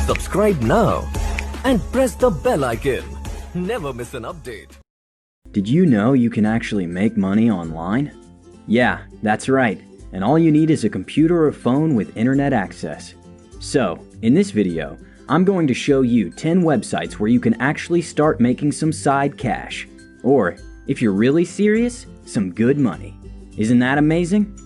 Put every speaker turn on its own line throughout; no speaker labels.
Subscribe now and press the bell icon. Never miss an update.
Did you know you can actually make money online? Yeah, that's right. And all you need is a computer or phone with internet access. So, in this video, I'm going to show you 10 websites where you can actually start making some side cash. Or, if you're really serious, some good money. Isn't that amazing?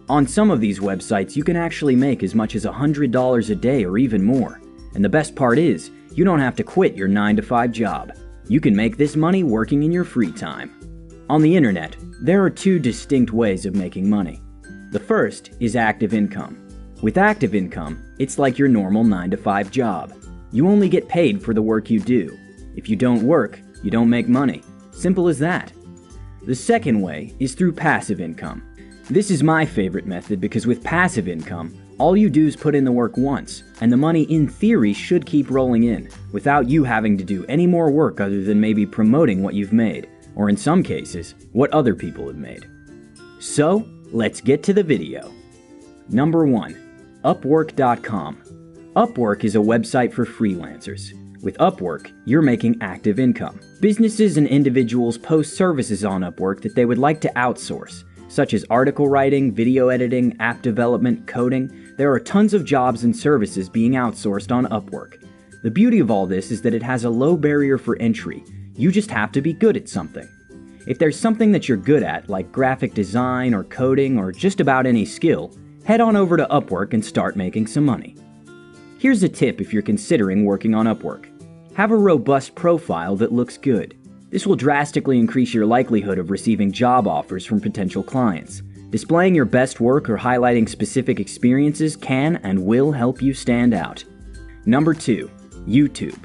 On some of these websites, you can actually make as much as $100 a day or even more. And the best part is, you don't have to quit your 9-to-5 job. You can make this money working in your free time. On the internet, there are two distinct ways of making money. The first is active income. With active income, it's like your normal 9-to-5 job. You only get paid for the work you do. If you don't work, you don't make money. Simple as that. The second way is through passive income. This is my favorite method because with passive income, all you do is put in the work once, and the money in theory should keep rolling in, without you having to do any more work other than maybe promoting what you've made, or in some cases, what other people have made. So, let's get to the video. Number 1. Upwork.com. Upwork is a website for freelancers. With Upwork, you're making active income. Businesses and individuals post services on Upwork that they would like to outsource, such as article writing, video editing, app development, coding. There are tons of jobs and services being outsourced on Upwork. The beauty of all this is that it has a low barrier for entry. You just have to be good at something. If there's something that you're good at, like graphic design or coding or just about any skill, head on over to Upwork and start making some money. Here's a tip if you're considering working on Upwork. Have a robust profile that looks good. This will drastically increase your likelihood of receiving job offers from potential clients. Displaying your best work or highlighting specific experiences can and will help you stand out. Number 2. YouTube.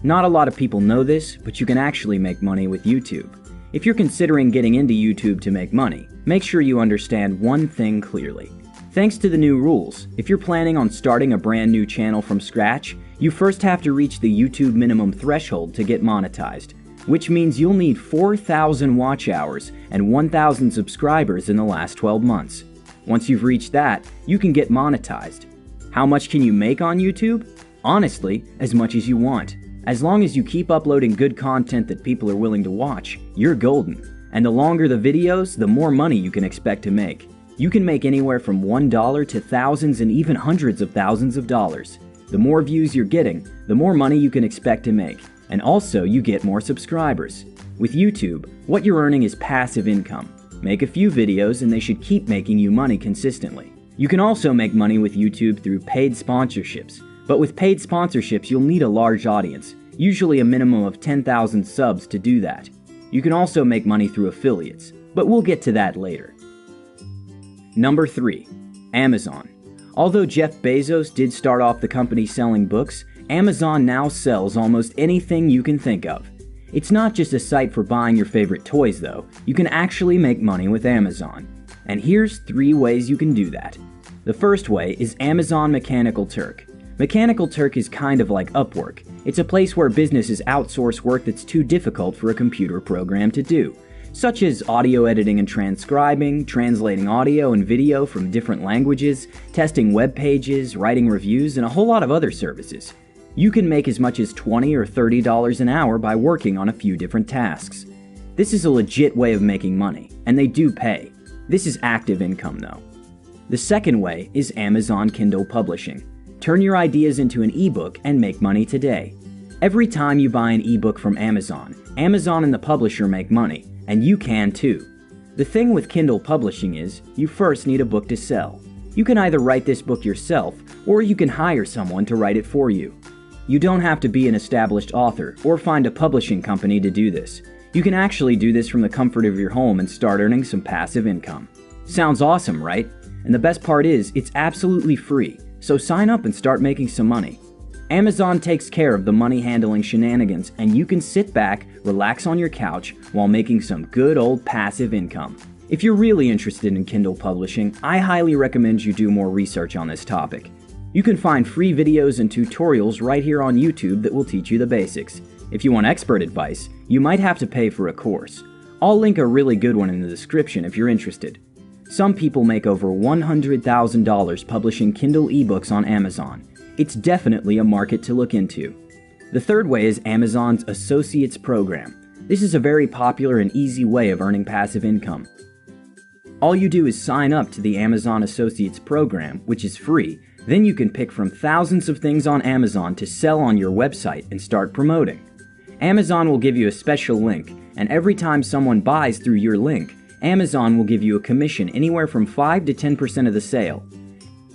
Not a lot of people know this, but you can actually make money with YouTube. If you're considering getting into YouTube to make money, make sure you understand one thing clearly. Thanks to the new rules, if you're planning on starting a brand new channel from scratch, you first have to reach the YouTube minimum threshold to get monetized, which means you'll need 4,000 watch hours and 1,000 subscribers in the last 12 months. Once you've reached that, you can get monetized. How much can you make on YouTube? Honestly, as much as you want. As long as you keep uploading good content that people are willing to watch, you're golden. And the longer the videos, the more money you can expect to make. You can make anywhere from $1 to thousands and even hundreds of thousands of dollars. The more views you're getting, the more money you can expect to make. And also, you get more subscribers. With YouTube, what you're earning is passive income. Make a few videos and they should keep making you money consistently. You can also make money with YouTube through paid sponsorships. But with paid sponsorships, you'll need a large audience, usually a minimum of 10,000 subs to do that. You can also make money through affiliates, but we'll get to that later. Number 3. Amazon. Although Jeff Bezos did start off the company selling books, Amazon now sells almost anything you can think of. It's not just a site for buying your favorite toys though, you can actually make money with Amazon. And here's 3 ways you can do that. The first way is Amazon Mechanical Turk. Mechanical Turk is kind of like Upwork. It's a place where businesses outsource work that's too difficult for a computer program to do, such as audio editing and transcribing, translating audio and video from different languages, testing web pages, writing reviews, and a whole lot of other services. You can make as much as $20 or $30 an hour by working on a few different tasks. This is a legit way of making money, and they do pay. This is active income though. The second way is Amazon Kindle Publishing. Turn your ideas into an ebook and make money today. Every time you buy an ebook from Amazon, Amazon and the publisher make money, and you can too. The thing with Kindle Publishing is, you first need a book to sell. You can either write this book yourself, or you can hire someone to write it for you. You don't have to be an established author or find a publishing company to do this. You can actually do this from the comfort of your home and start earning some passive income. Sounds awesome, right? And the best part is, it's absolutely free, so sign up and start making some money. Amazon takes care of the money handling shenanigans, and you can sit back, relax on your couch while making some good old passive income. If you're really interested in Kindle publishing, I highly recommend you do more research on this topic. You can find free videos and tutorials right here on YouTube that will teach you the basics. If you want expert advice, you might have to pay for a course. I'll link a really good one in the description if you're interested. Some people make over $100,000 publishing Kindle ebooks on Amazon. it's definitely a market to look into. The third way is Amazon's Associates Program. This is a very popular and easy way of earning passive income. All you do is sign up to the Amazon Associates Program, which is free. Then you can pick from thousands of things on Amazon to sell on your website and start promoting. Amazon will give you a special link, and every time someone buys through your link, Amazon will give you a commission anywhere from 5 to 10% of the sale.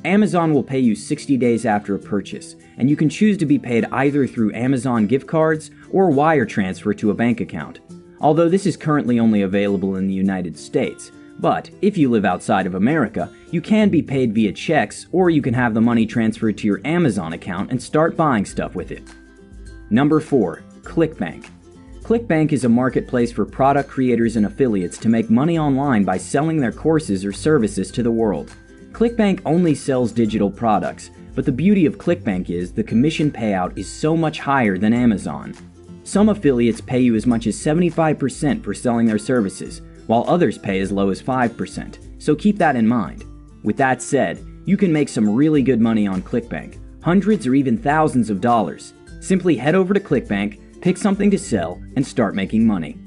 Amazon will pay you 60 days after a purchase, and you can choose to be paid either through Amazon gift cards or wire transfer to a bank account. Although this is currently only available in the United States, but if you live outside of America, you can be paid via checks, or you can have the money transferred to your Amazon account and start buying stuff with it. Number 4. ClickBank. ClickBank is a marketplace for product creators and affiliates to make money online by selling their courses or services to the world. ClickBank only sells digital products, but the beauty of ClickBank is the commission payout is so much higher than Amazon. Some affiliates pay you as much as 75% for selling their services, while others pay as low as 5%, so keep that in mind. With that said, you can make some really good money on ClickBank, hundreds or even thousands of dollars. Simply head over to ClickBank, pick something to sell, and start making money.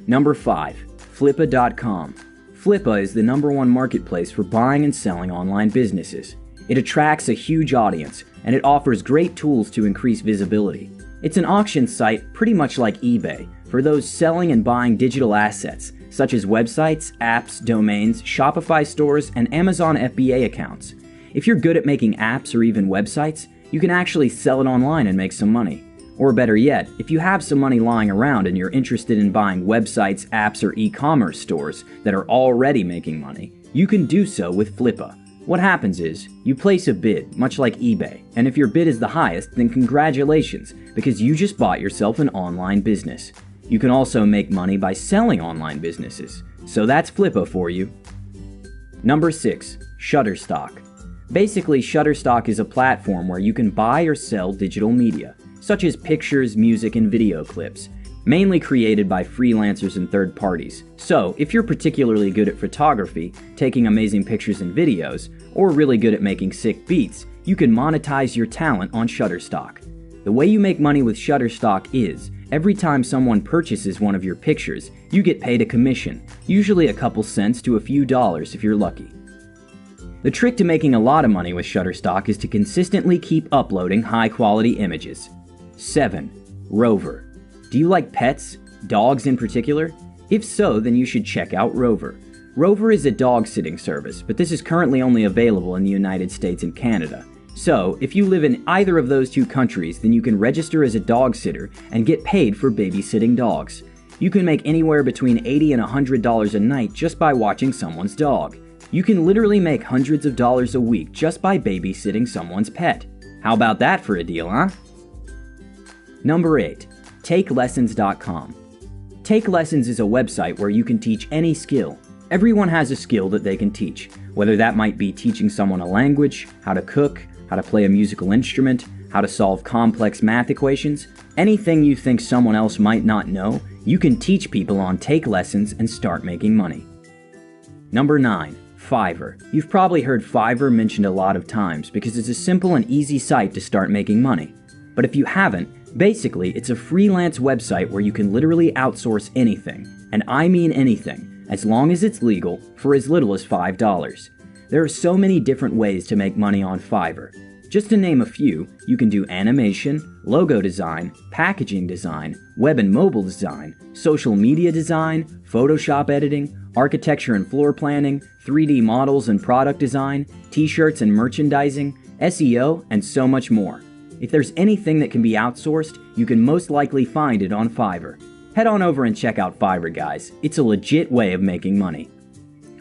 Number 5. Flippa.com. Flippa is the #1 marketplace for buying and selling online businesses. It attracts a huge audience, and it offers great tools to increase visibility. It's an auction site pretty much like eBay, for those selling and buying digital assets, such as websites, apps, domains, Shopify stores, and Amazon FBA accounts. If you're good at making apps or even websites, you can actually sell it online and make some money. Or better yet, if you have some money lying around and you're interested in buying websites, apps, or e-commerce stores that are already making money, you can do so with Flippa. What happens is, you place a bid, much like eBay, and if your bid is the highest, then congratulations, because you just bought yourself an online business. You can also make money by selling online businesses, so that's Flippa for you. Number 6. Shutterstock. Basically, Shutterstock is a platform where you can buy or sell digital media, such as pictures, music, and video clips, mainly created by freelancers and third parties. So, if you're particularly good at photography, taking amazing pictures and videos, or really good at making sick beats, you can monetize your talent on Shutterstock. The way you make money with Shutterstock is, every time someone purchases one of your pictures, you get paid a commission, usually a couple cents to a few dollars if you're lucky. The trick to making a lot of money with Shutterstock is to consistently keep uploading high-quality images. 7. Rover. Do you like pets? Dogs in particular? If so, then you should check out Rover. Rover is a dog-sitting service, but this is currently only available in the United States and Canada. So, if you live in either of those two countries, then you can register as a dog sitter and get paid for babysitting dogs. You can make anywhere between $80 and $100 a night just by watching someone's dog. You can literally make hundreds of dollars a week just by babysitting someone's pet. How about that for a deal, huh? Number 8. TakeLessons.com. Take Lessons is a website where you can teach any skill. Everyone has a skill that they can teach, whether that might be teaching someone a language, how to cook, how to play a musical instrument, how to solve complex math equations. Anything you think someone else might not know, you can teach people on Take Lessons and start making money. Number 9. Fiverr. You've probably heard Fiverr mentioned a lot of times because it's a simple and easy site to start making money. But if you haven't, basically it's a freelance website where you can literally outsource anything, and I mean anything, as long as it's legal, for as little as $5. There are so many different ways to make money on Fiverr. Just to name a few, you can do animation, logo design, packaging design, web and mobile design, social media design, Photoshop editing, architecture and floor planning, 3D models and product design, t-shirts and merchandising, SEO, and so much more. If there's anything that can be outsourced, you can most likely find it on Fiverr. Head on over and check out Fiverr, guys. It's a legit way of making money.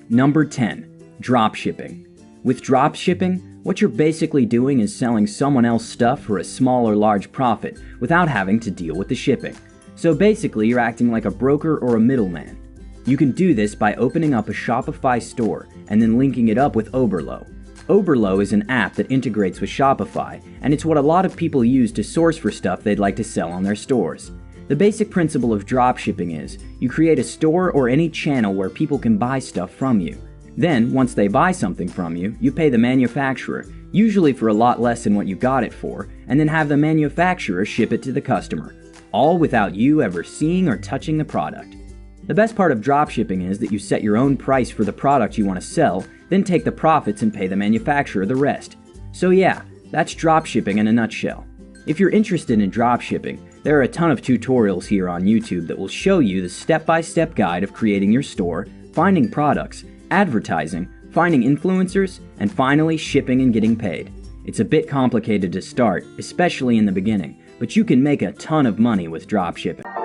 Number 10. Dropshipping. With dropshipping, what you're basically doing is selling someone else's stuff for a small or large profit without having to deal with the shipping. So basically, you're acting like a broker or a middleman. You can do this by opening up a Shopify store and then linking it up with Oberlo. Oberlo is an app that integrates with Shopify, and it's what a lot of people use to source for stuff they'd like to sell on their stores. The basic principle of dropshipping is, you create a store or any channel where people can buy stuff from you. Then, once they buy something from you, you pay the manufacturer, usually for a lot less than what you got it for, and then have the manufacturer ship it to the customer, all without you ever seeing or touching the product. The best part of dropshipping is that you set your own price for the product you want to sell, then take the profits and pay the manufacturer the rest. So yeah, that's dropshipping in a nutshell. If you're interested in dropshipping, there are a ton of tutorials here on YouTube that will show you the step-by-step guide of creating your store, finding products, advertising, finding influencers, and finally shipping and getting paid. It's a bit complicated to start, especially in the beginning, but you can make a ton of money with dropshipping.